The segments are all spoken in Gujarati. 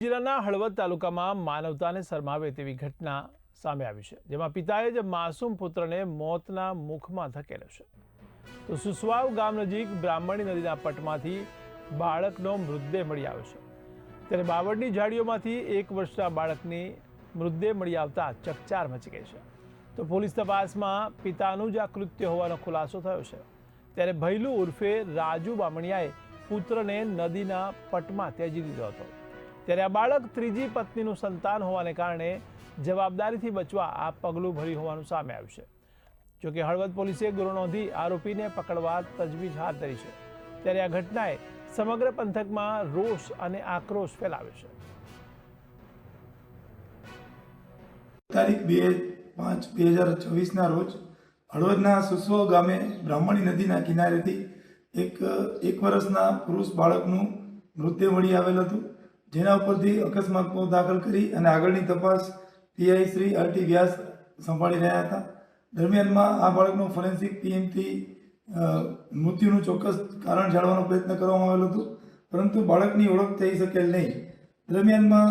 જિલ્લાના હળવદ તાલુકામાં માનવતાને શરમાવે તેવી ઘટના સામે આવી છે, જેમાં પિતાએ જ માસૂમ પુત્રને મોતના મુખમાં ધકેલ્યો છે. તો સુસવાવ ગામ નજીક બ્રાહ્મણી નદીના પટમાંથી બાળકનો મૃતદેહ મળી આવ્યો છે. ત્યારે બાવળની ઝાડીઓમાંથી 1 વર્ષના બાળકની મૃતદેહ મળી આવતા ચકચાર મચી ગઈ છે. તો પોલીસ તપાસમાં પિતાનું જ આ કૃત્ય હોવાનો ખુલાસો થયો છે. ત્યારે ભૈલું ઉર્ફે રાજુ બામણિયાએ પુત્રને નદીના પટમાં ત્યજી દીધો હતો. ત્યારે આ બાળક ત્રીજી પત્નીનું સંતાન હોવાને કારણે જવાબદારીથી બચવા આ પગલું ભર્યું હોવાનું સામે આવ્યું છે. જોકે હળવદ પોલીસે ગુનો નોંધી આરોપીને પકડવા તજવીજ હાથ ધરી છે. ત્યારે આ ઘટનાએ સમગ્ર પંથકમાં રોષ અને આક્રોશ ફેલાવ્યો છે. તારીખ 2/5/2024 રોજ હળવદના સુસવાવ ગામે બ્રાહ્મણી નદીના કિનારેથી એક વર્ષના પુરુષ બાળકનું મૃતદેહ મળી આવેલ હતું, જેના ઉપરથી અકસ્માત દાખલ કરી અને આગળની તપાસ પીઆઈ શ્રી આરટી વ્યાસ સંભાળી રહ્યા હતા. દરમિયાનમાં આ બાળકનું ફોરેન્સિક ટીમથી મૃત્યુનું ચોક્કસ કારણ જાણવાનો પ્રયત્ન કરવામાં આવેલો હતો, પરંતુ બાળકની ઓળખ થઈ શકેલ નહીં. દરમિયાનમાં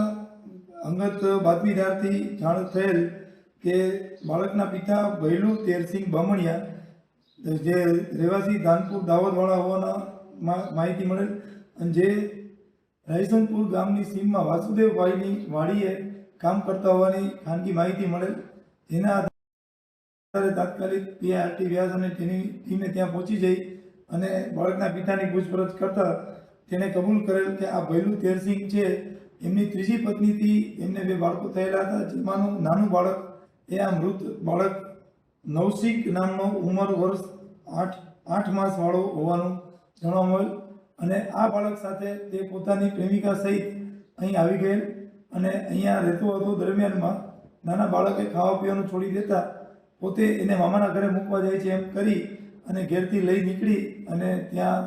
અંગત બાતમીદારથી જાણ થયેલ કે બાળકના પિતા ભૈલું તેરસિંહ બામણિયા, જે રહેવાસી ધાનપુર દાહોદવાળા હોવાના માહિતી મળેલ, અને જે રાયસનપુર ગામની સીમમાં વાસુદેવભાઈની વાડીએ કામ કરતા હોવાની ખાનગી માહિતી મળેલ. જેના આધારે તાત્કાલિક પીઆઈ આરટી વ્યાસ અને તેની ટીમે ત્યાં પહોંચી જઈ અને બાળકના પિતાની પૂછપરછ કરતા તેણે કબૂલ કરેલ કે આ ભૈલું તેરસિંહ છે, એમની ત્રીજી પત્નીથી એમને 2 બાળકો થયેલા હતા, જેમાંનું નાનું બાળક એ આ મૃત બાળક નવશિક નામનો ઉંમર વર્ષ 8 માસવાળો હોવાનું જાણવા મળેલ. અને આ બાળક સાથે તે પોતાની પ્રેમિકા સહિત અહીં આવી ગયેલ અને અહીંયા રહેતો હતો. દરમિયાનમાં નાના બાળકે ખાવા પીવાનું છોડી દેતા પોતે એને મામાના ઘરે મૂકવા જાય છે એમ કરી અને ઘેરથી લઈ નીકળી અને ત્યાં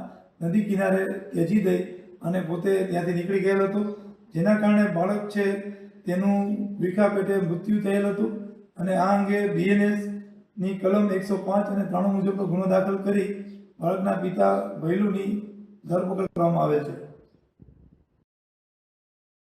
નદી કિનારે ત્યજી દઈ અને પોતે ત્યાંથી નીકળી ગયેલ હતો, જેના કારણે બાળક છે તેનું વિખા પેટે મૃત્યુ થયેલ હતું. અને આ અંગે BNSની કલમ 105 અને 93 મુજબનો ગુનો દાખલ કરી બાળકના પિતા ભૈલુની ધરપકડ કરવામાં આવે છે.